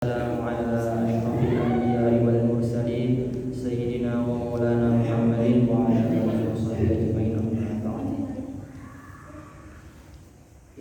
Assalamu ala asyrafil anbiya'i wal mursalin sayyidina wa maulana Muhammadin wa ala alihi washabihi ajmain amma ba'd.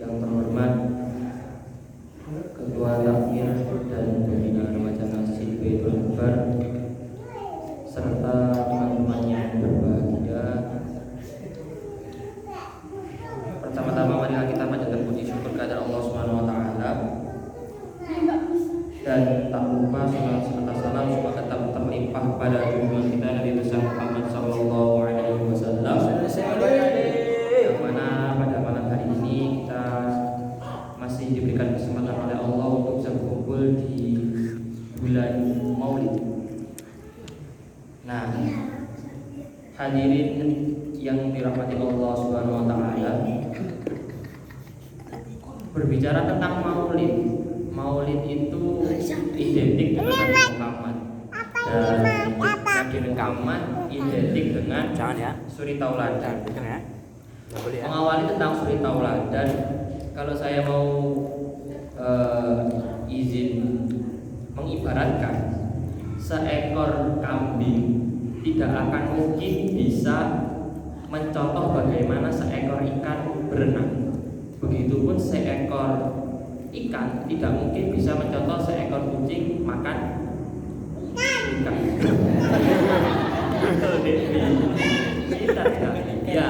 Yang terhormat Ketua Takmir dan Pembina Remaja Masjid Baitul Mubar serta teman-teman yang berbahagia. Pertama-tama marilah kita panjatkan puji syukur kepada Allah Subhanahu wa taala. Dan tak lupa salawat serta salam semoga tetap terlimpah pada junjungan kita Nabi besar Muhammad sallallahu alaihi wasallam. Yang mana pada malam hari ini kita masih diberikan kesempatan oleh Allah untuk bisa berkumpul di bulan Maulid. Nah, hadirin yang dirahmati Allah Subhanahu wa taala, berbicara tentang Maulid. Maulid itu identik dengan Nabi Muhammad dan Nabi Muhammad identik dengan suri tauladan. Mengawali tentang suri tauladan, kalau saya mau izin mengibaratkan, seekor kambing tidak akan mungkin bisa mencontoh bagaimana seekor ikan berenang. Begitupun seekor ikan tidak mungkin bisa mencontoh seekor kucing makan ikan. Ya,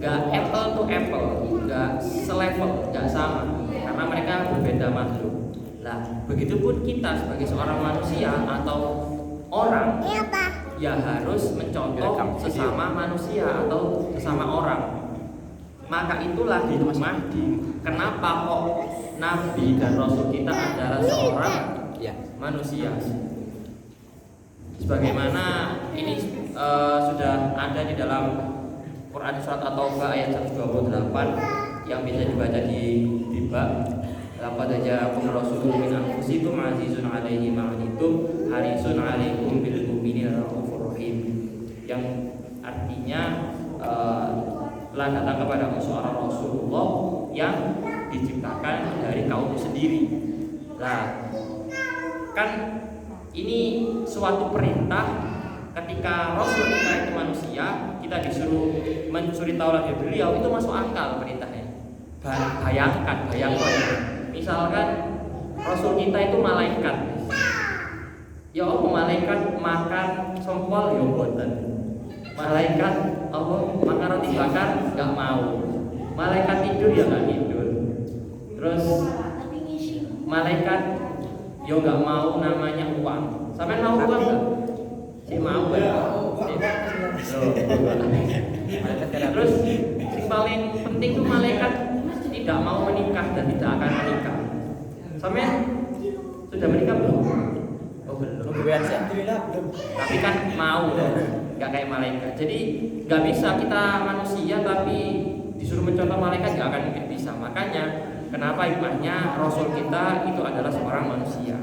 nggak apple to apple, nggak selevel, nggak sama, karena mereka berbeda makhluk. Lah, begitupun kita sebagai seorang manusia atau orang, ya harus mencontoh sesama manusia atau sesama orang. Maka itulah hikmah kenapa kok Nabi dan Rasul kita adalah seorang manusia. Sebagaimana ini sudah ada di dalam Quran surat At-Taubah ayat 128 yang bisa dibaca di bab. Laqad ja'akum rasulun min anfusikum azizun 'alaihi ma 'anittum harisun 'alaikum bil mu'minina raufur rahim. Yang artinya telah datang kepada seorang Rasulullah yang diciptakan dari kaum sendiri. Nah, kan ini suatu perintah ketika Rasul kita itu manusia, kita disuruh mencuri Taurat dari beliau, itu masuk akal perintahnya. Bayangkan, misalkan Rasul kita itu malaikat. Ya Allah, malaikat makan sompol ya boten. Malaikat Allah makan roti bakar nggak mau. Malaikat tidur ya nggak tidur. Terus malaikat yo nggak mau namanya uang. Sampai mau uang nggak? Si mau ya. Terus yang paling penting tuh malaikat tidak mau menikah dan tidak akan menikah. Sampai sudah menikah belum? Oh belum. Tapi kan mau nggak kayak malaikat. Jadi nggak bisa kita manusia tapi disuruh mencontoh malaikat nggak akan mungkin bisa. Makanya kenapa hikmahnya Rasul kita itu adalah seorang manusia.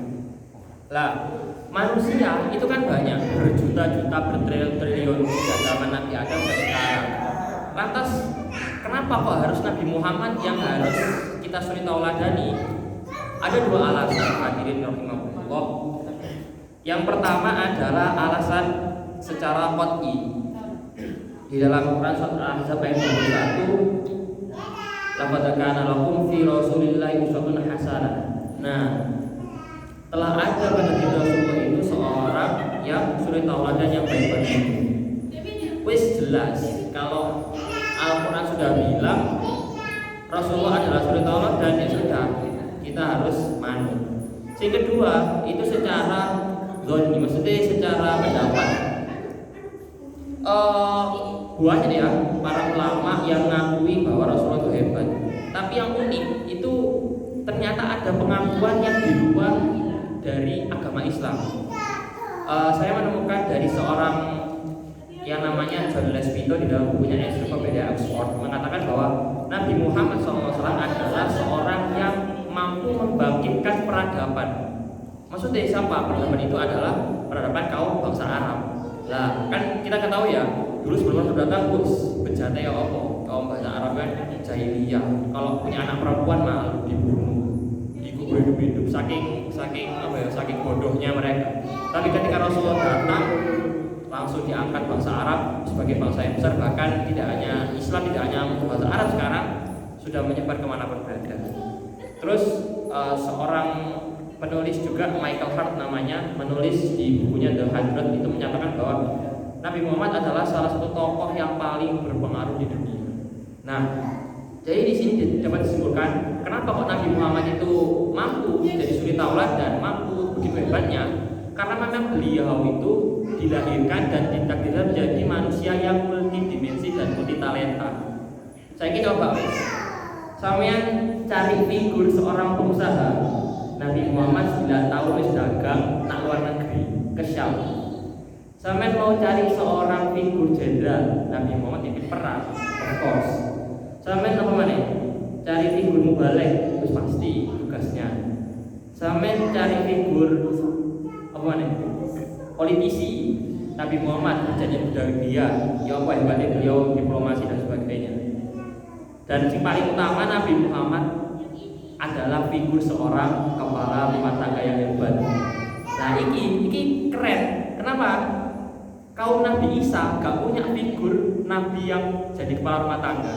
Lah, manusia itu kan banyak, berjuta-juta, bertriliun sejak zaman Nabi Adam sampai sekarang. Lantas kenapa kok harus Nabi Muhammad yang harus kita suri tauladani? Ada dua alasan, hadirin rahimahullah. Yang pertama adalah alasan secara qat'i. Di dalam Quran surat Al-Ahzab ayat 21, laqad kana lakum fi rasulillahi uswatun hasanah. Nah, telah ada pada diri Rasulullah itu seorang yang suri tauladan yang baik-baik. Wis jelas kalau Al-Quran sudah bilang Rasulullah adalah suri tauladan, ya sudah, kita harus manut. Yang kedua, itu secara zonni, maksudnya secara pendapat. Banyak ya para ulama yang mengakui bahwa Rasulullah itu hebat. Tapi yang unik itu ternyata ada pengakuan yang di luar dari agama Islam. Saya menemukan dari seorang yang namanya John Lespito di dalam bukunya Encyclopedia Oxford mengatakan bahwa Nabi Muhammad SAW adalah seorang yang mampu membangkitkan peradaban. Maksudnya siapa? Peradaban itu adalah peradaban kaum bangsa Arab. Lah, kan kita ketahui ya, dulu sebelum Rasul datang, bejate ya apa? Kaum bangsa Arab kan jahiliyah. Kalau punya anak perempuan malah dibunuh. Iku hidup-hidup saking bodohnya mereka. Tapi ketika Rasulullah datang, langsung diangkat bangsa Arab sebagai bangsa yang besar. Bahkan tidak hanya Islam, tidak hanya bangsa Arab sekarang sudah menyebar kemanapun berada. Terus seorang penulis juga, Michael Hart namanya, menulis di bukunya The 100 itu menyatakan bahwa Nabi Muhammad adalah salah satu tokoh yang paling berpengaruh di dunia. Nah, jadi di sini dapat disimpulkan kenapa kok Nabi Muhammad itu mampu jadi suri tauladan dan mampu begitu hebatnya, karena memang beliau itu dilahirkan dan ditakdirkan menjadi manusia yang multidimensi dan multitalenta. Saya ingin coba sampean cari figur seorang pengusaha. Nabi Muhammad 9 tahun wis dagang nak luar negeri ke Syam. Sampean mau cari seorang figur jenderal, Nabi Muhammad pimpin perang, of course. Sampean apa mana? Cari figur mubalek, itu pasti tugasnya. Sampean cari figur apa mana? Politisi, Nabi Muhammad kerjanya budaya, ya apa hebatnya beliau diplomasi dan sebagainya. Dan yang paling utama, Nabi Muhammad adalah figur seorang kepala rumah tangga yang hebat. Nah, ini keren. Kenapa? Kaum Nabi Isa gak punya figur Nabi yang jadi kepala rumah tangga.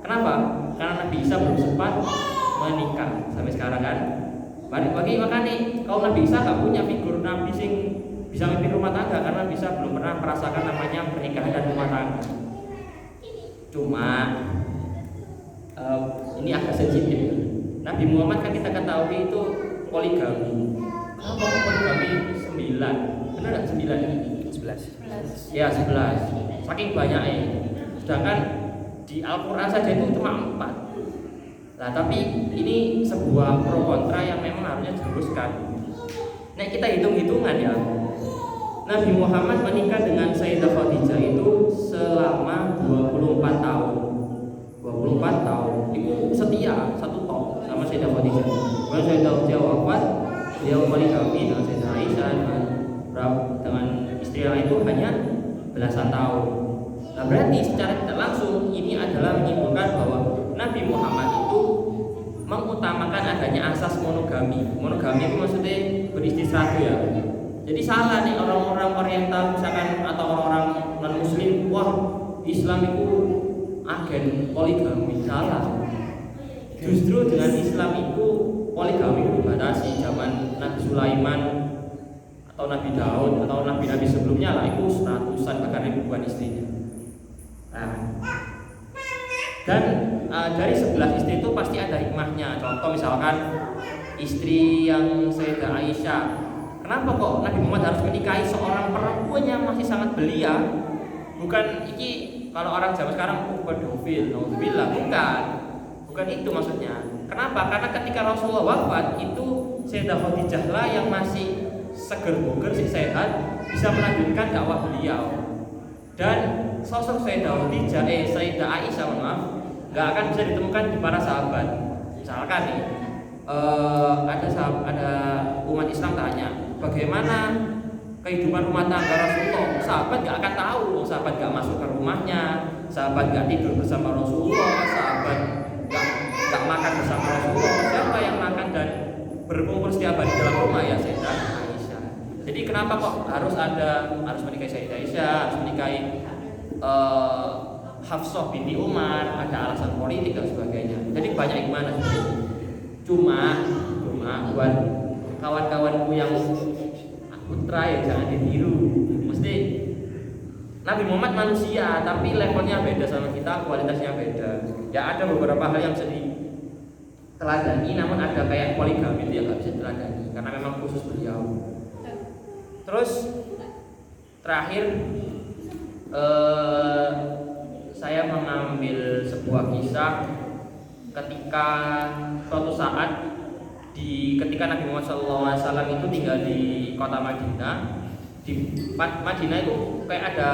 Kenapa? Karena Nabi Isa belum sempat menikah sampai sekarang kan. Bagi makanya kaum Nabi Isa gak punya figur Nabi sing bisa memimpin rumah tangga karena bisa belum pernah merasakan namanya pernikahan dan rumah tangga. Cuma ini agak sensitif. Nabi Muhammad kan kita ketahui itu poligami. Kenapa poligami 9? Benar nggak 9? 11. Ya 11. Saking banyaknya. Sedangkan di Al-Quran saja itu cuma 4. Nah tapi ini sebuah pro kontra yang memang harusnya diluruskan. Nah kita hitung-hitungan ya. Nabi Muhammad menikah dengan Sayyidah Khadijah itu selama 24 tahun. 24 tahun itu setia satu tahun sama Sayyidah Khadijah. Kemudian Sayyidah Khadijah wafat, dia poligami dengan Sayyidah Aisyah dengan istri lain itu hanya belasan tahun. Nah berarti secara tidak langsung ini adalah menyimpulkan bahwa Nabi Muhammad itu mengutamakan adanya asas monogami. Monogami itu maksudnya beristri satu ya. Jadi salah nih orang-orang Oriental misalkan atau orang-orang non Muslim, wah Islam itu agen poligami. Salah. Justru dengan Islam itu poligami dibatasi. Zaman Nabi Sulaiman atau Nabi Daud atau nabi-nabi sebelumnya lah itu ratusan bahkan ribuan istrinya. Nah, dan dari 11 istri itu pasti ada hikmahnya. Contoh misalkan istri yang Sayyidah Aisyah. Kenapa kok Nabi Muhammad harus menikahi seorang perempuan yang masih sangat belia? Bukan ini kalau orang zaman sekarang pedofil, naudzubillah, bukan itu maksudnya. Kenapa? Karena ketika Rasulullah wafat itu Sayyidah Khadijah lah yang masih seger buger, sih sehat, bisa melanjutkan dakwah beliau. Dan sosok Sayyidah Khadijah, Sayyidah Aisyah maaf, nggak akan bisa ditemukan di para sahabat. Misalkan nih, ada umat Islam tanya, bagaimana kehidupan rumah tangga Rasulullah? Sahabat nggak akan tahu, sahabat nggak masuk ke rumahnya, sahabat nggak tidur bersama Rasulullah, sahabat nggak makan bersama Rasulullah. Siapa yang makan dan berkumpul setiap hari dalam rumah ya Sayyidah Aisyah. Jadi kenapa kok harus menikahi Sayyidah Aisyah, harus menikahi Hafsah binti Umar, ada alasan politik dan sebagainya. Jadi banyak hikmah. Cuma buat kawan-kawanku yang putra ya jangan ditiru. Mesti Nabi Muhammad manusia tapi levelnya beda sama kita, kualitasnya beda. Ya ada beberapa hal yang bisa diteladani, namun ada kayak poligami itu yang nggak bisa diteladani karena memang khusus beliau. Terus terakhir saya mengambil sebuah kisah ketika suatu saat ketika Nabi Muhammad SAW itu tinggal di kota Madinah. Di Madinah itu kayak ada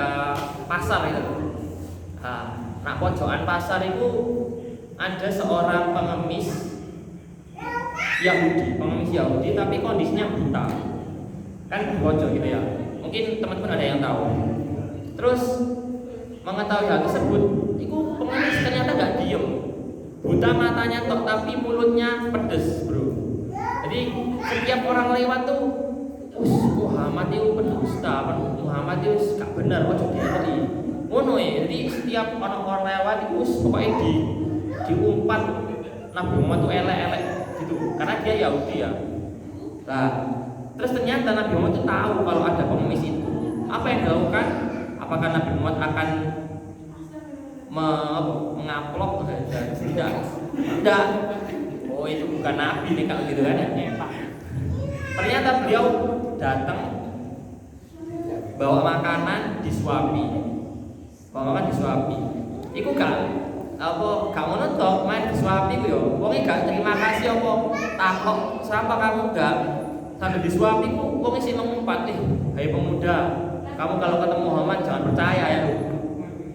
pasar itu. Nah pojokan pasar itu ada seorang pengemis Yahudi tapi kondisinya buta. Kan di pojok gitu ya. Mungkin teman-teman ada yang tahu. Terus mengetahui hal tersebut, itu pengemis ternyata gak diem. Buta matanya tok tapi mulutnya pedes bro. setiap orang lewat tuh Muhammad itu pendusta, Muhammad itu gak bener, ojo dieloki. Ngono ya. Jadi setiap orang lewat itu pokoknya diumpat Nabi Muhammad tuh elek-elek gitu. Karena dia Yahudi ya. Nah, terus ternyata Nabi Muhammad itu tahu kalau ada pengemis itu. Apa yang dilakukan? Apakah Nabi Muhammad akan mengaplok? Tidak. Oh, itu bukan Nabi nih kalau gitu kan. Ternyata beliau datang bawa makanan disuapi. Iku gak ngono tok, main disuapi ku yo. Wonge gak terima kasih apa takok siapa kamu gak sambil disuapi ku wonge sing mengumpat nih. Hai pemuda, kamu kalau ketemu Muhammad jangan percaya ya.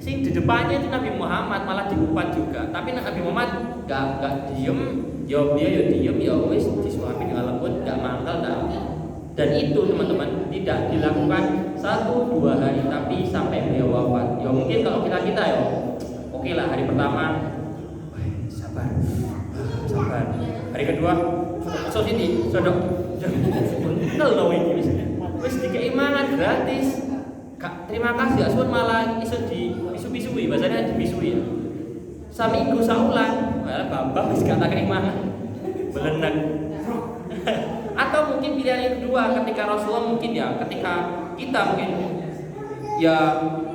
Sing di depannya itu Nabi Muhammad malah diumpat juga. Tapi Nabi Muhammad gak diem, jawab dia ya diem ya wis disuapi dengan lembut, gak mangkal dah. Dan itu teman-teman tidak dilakukan 1-2 hari tapi sampai beliau wafat. Ya mungkin kalau kita ya oke lah hari pertama sabar. Hari kedua sodok telo iki wis dikei mangan gratis. Kak, terima kasih Asun malah iso dipisu-pisui, bahasanya dipisui ya. Saminggu saulan, malah bambang wis gak tak mangan. Belenek. Atau mungkin pilihan yang kedua ketika Rasulullah mungkin ya, ketika kita mungkin ya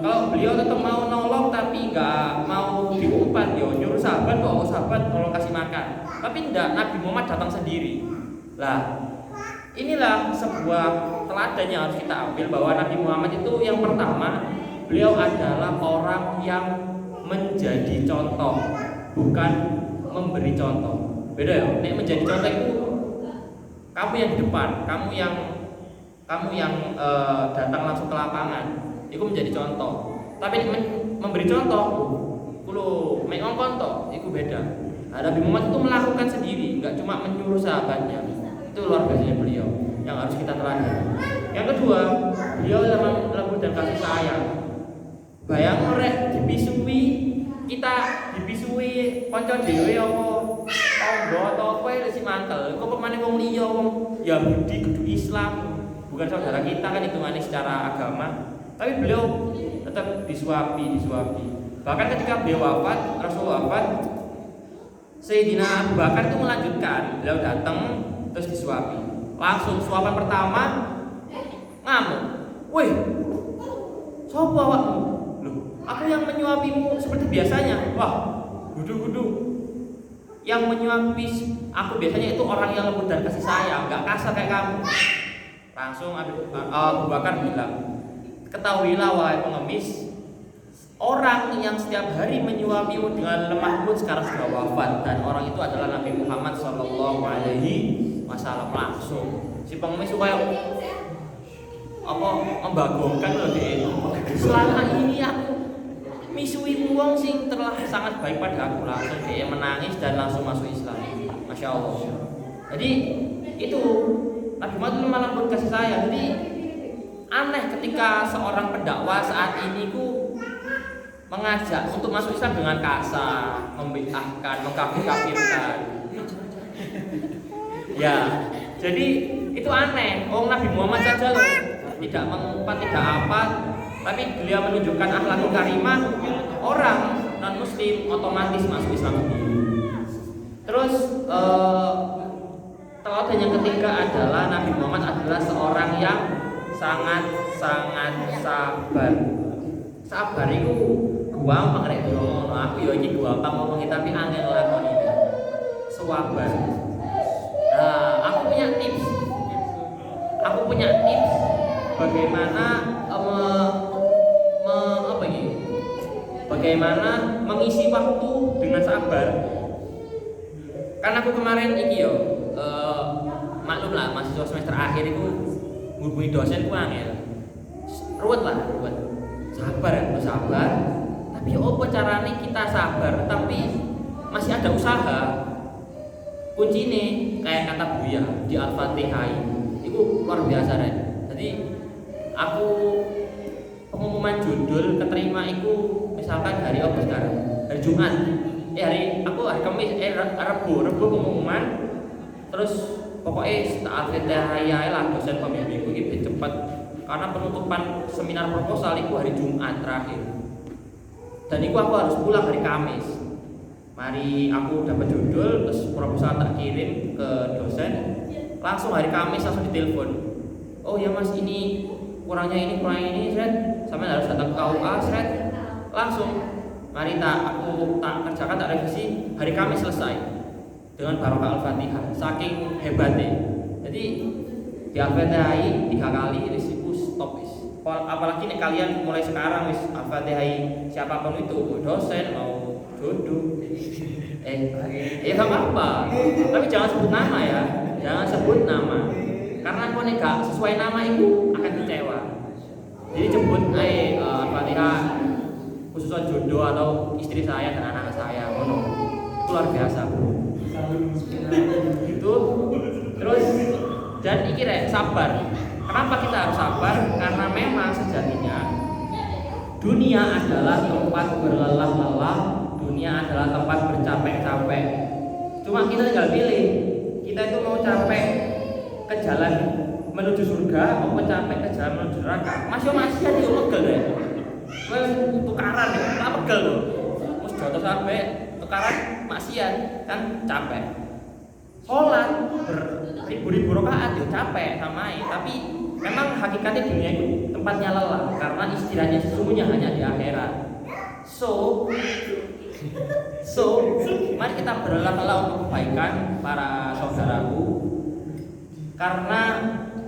kalau beliau tetap mau nolong tapi nggak mau diumpat ya nyuruh sahabat tolong kasih makan. Tapi enggak, Nabi Muhammad datang sendiri. Lah, inilah sebuah teladan yang harus kita ambil bahwa Nabi Muhammad itu yang pertama beliau adalah orang yang menjadi contoh, bukan memberi contoh. Beda ya, nek menjadi contoh itu kamu yang di depan, kamu yang datang langsung ke lapangan, itu menjadi contoh. Tapi memberi contoh, kulo mengongkon toh, itu beda. Nabi Muhammad itu melakukan sendiri, nggak cuma menyuruh sahabatnya. Itu luar biasanya beliau yang harus kita teladani. Yang kedua, beliau dalam lembut dan kasih sayang. Bayang mereka kita dipisui kanca dhewe apa tangga atau apa ya si mantel. Kok pemane wong liya wong Yahudi kudu Islam, bukan saudara kita kan hitungannya secara agama. Tapi beliau tetap disuapi. Bahkan ketika beliau wafat, Rasul wafat, Sayyidina Abu Bakar itu melanjutkan, beliau datang terus disuapi. Langsung suapan pertama ngamuk. Woi, sopo awakmu? Loh, aku yang menyuapimu seperti biasanya. Wah, gudu. Yang menyuapi aku biasanya itu orang yang lembut dan kasih sayang, gak kasar kayak kamu. Langsung Abu Bakar bilang, ketahuilah wahai pengemis, orang yang setiap hari menyuapimu dengan lemah lembut sekarang sudah wafat, dan orang itu adalah Nabi Muhammad Shallallahu Alaihi Wasallam. Langsung si pengemis supaya membagongkan loh deh. Selama ini aku misui wong sing telah sangat baik pada aku, langsung dia menangis dan langsung masuk Islam. Masya Allah. Jadi itu Nabi Muhammad lemah lembut kasih sayang. Jadi aneh ketika seorang pendakwah saat ini mengajak untuk masuk Islam dengan kasar, membid'ahkan, mengkafir-kafirkan. Ya, jadi itu aneh. Nabi Muhammad saja loh tidak mengumpat, tidak apa, tapi beliau menunjukkan akhlakul karimah, orang non muslim otomatis masuk Islam sendiri. Terus teladan yang ketiga adalah Nabi Muhammad adalah seorang yang sangat sabar. Sabar itu gampang rek ngomong, aku ya iki gampang ngomong tapi angel lakoni. Sabar. Nah, aku punya tips bagaimana bagaimana mengisi waktu dengan sabar. Karena aku kemarin maklum lah mahasiswa semester akhir itu ngubungi dosen ku angel. Ruwet. Sabar. Tapi apa caranya kita sabar tapi masih ada usaha? Kuncinya kayak kata Buya di Al-Fatihah itu luar biasa deh. Jadi aku pengumuman judul keterima itu misalkan hari apa sekarang? Hari Jumat. Hari Kamis, Rabu pengumuman. Terus pokoknya tak Al-Fatihah lah dosen pembimbingku ini cepet karena penutupan seminar proposal itu hari Jumat terakhir dan itu aku harus pulang hari Kamis. Mari aku dapat judul terus proposal tak kirim ke dosen, langsung hari Kamis langsung ditelepon, oh ya mas ini kurangnya ini Sret, sampai harus datang ke KUA Sret, langsung mari aku kerjakan tak revisi hari Kamis selesai dengan barokah Al-Fatihah, saking hebatnya. Jadi di Al-Fatihah 3 kali wis iku stop wis. Apalagi nih kalian mulai sekarang wis Al-Fatihah siapapun itu, dosen mau jodoh. Ya enggak apa-apa. Tapi jangan sebut nama ya. Jangan sebut nama. Karena kalau enggak sesuai nama itu akan kecewa. Jadi sebut Al-Fatihah khususnya jodoh atau istri saya dan anak saya. Itu luar biasa. Itu terus dan iki rek sabar. Kenapa kita harus sabar? Karena memang sejatinya dunia adalah tempat berlelah-lelah, dunia adalah tempat bercapek-capek. Cuma kita tinggal pilih. Kita itu mau capek ke jalan menuju surga mau capek ke jalan menuju neraka. Masih jadi megel ya. Kowe tukaran ya, tak megel lho. Wis jotos sampe tukaran maksiat kan capek. Sholat beribu-ribu rakaat yo capek samai, tapi memang hakikatnya dunia itu tempatnya lelah karena istirahatnya sesungguhnya hanya di akhirat. So mari kita berlelah-lelah untuk kebaikan para saudaraku. Karena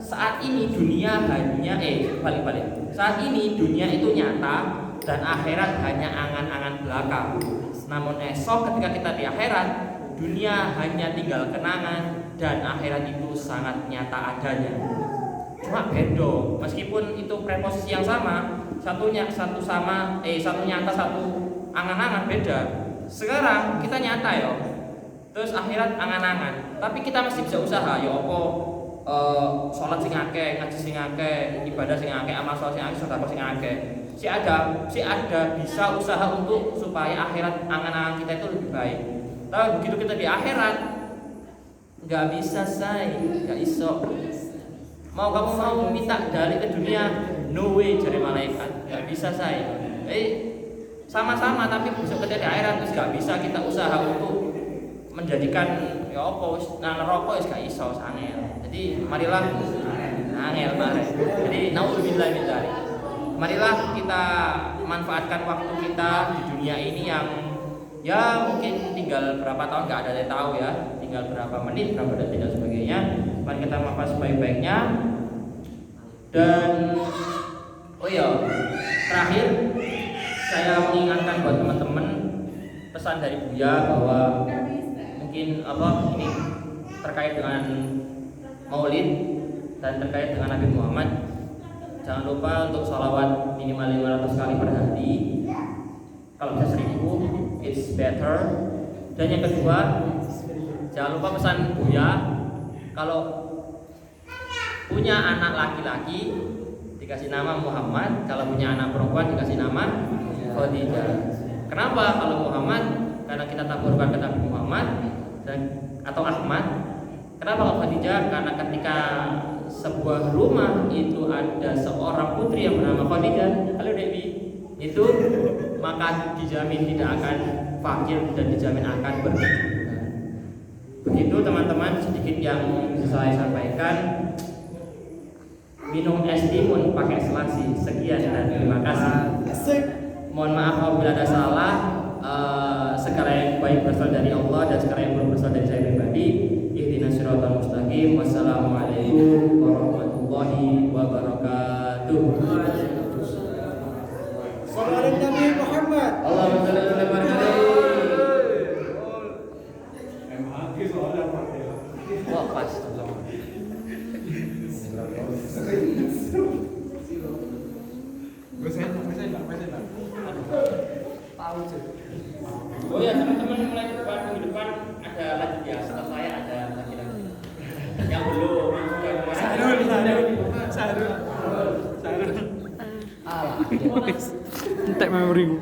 saat ini dunia hanya balik-balik. Saat ini dunia itu nyata dan akhirat hanya angan-angan belaka. Namun esok ketika kita di akhirat, dunia hanya tinggal kenangan dan akhirat itu sangat nyata adanya. Cuma beda, meskipun itu preposisi yang sama, satu nyata satu angan-angan beda. Sekarang kita nyata ya, terus akhirat angan-angan. Tapi kita masih bisa usaha ya sholat sing akeh, ngaji sing akeh, ibadah sing akeh, amal saleh sing akeh, sedekah sing akeh. Si ada bisa usaha untuk supaya akhirat angan-angan kita itu lebih baik. Tapi begitu kita di akhirat nggak bisa nggak iso. Kamu mau minta dari ke dunia, no way jari malaikat, nggak bisa sama-sama tapi besok ketika di akhirat terus nggak bisa kita usaha untuk menjadikan ya apa neraka wis gak iso sangel. Jadi marilah angel mare. Jadi naudzubillah min dzalik. Marilah kita manfaatkan waktu kita di dunia ini yang ya mungkin tinggal berapa tahun nggak ada yang tahu ya, tinggal berapa menit, berapa detik dan sebagainya. Mari kita manfaat sebaik-baiknya. Dan terakhir saya mengingatkan buat teman-teman pesan dari Buya bahwa mungkin ini terkait dengan Maulid dan terkait dengan Nabi Muhammad. Jangan lupa untuk sholawat minimal 500 kali per hari. Kalau bisa 1000, it's better. Dan yang kedua, jangan lupa pesan Buya, kalau punya anak laki-laki dikasih nama Muhammad, kalau punya anak perempuan dikasih nama Khadijah. Kenapa? Kalau Muhammad karena kita taburkan ke Nabi Muhammad atau Ahmad. Kenapa kalau Khadijah? Karena ketika sebuah rumah itu ada seorang putri yang bernama Khadijah, halo Dewi, itu maka dijamin tidak akan fakir dan dijamin akan berkecukupan. Begitu teman-teman sedikit yang bisa saya sampaikan. Minum es timun pakai selasi. Sekian dan terima kasih. Mohon maaf apabila ada salah. Segala yang baik berasal dari Allah dan segala yang buruk berasal dari saya pribadi. Ihdinas siratal mustaqim. Wassalamualaikum warahmatullahi wabarakatuh. Sallallahu Nabi Muhammad. Allahumma shalli ala Muhammad. Wah pas sama. Tahu sih. Oh ya teman-teman mulai minggu depan ada lagi ya. Setelah saya ada lagi. Yang belum Sarul. Entek memorimu.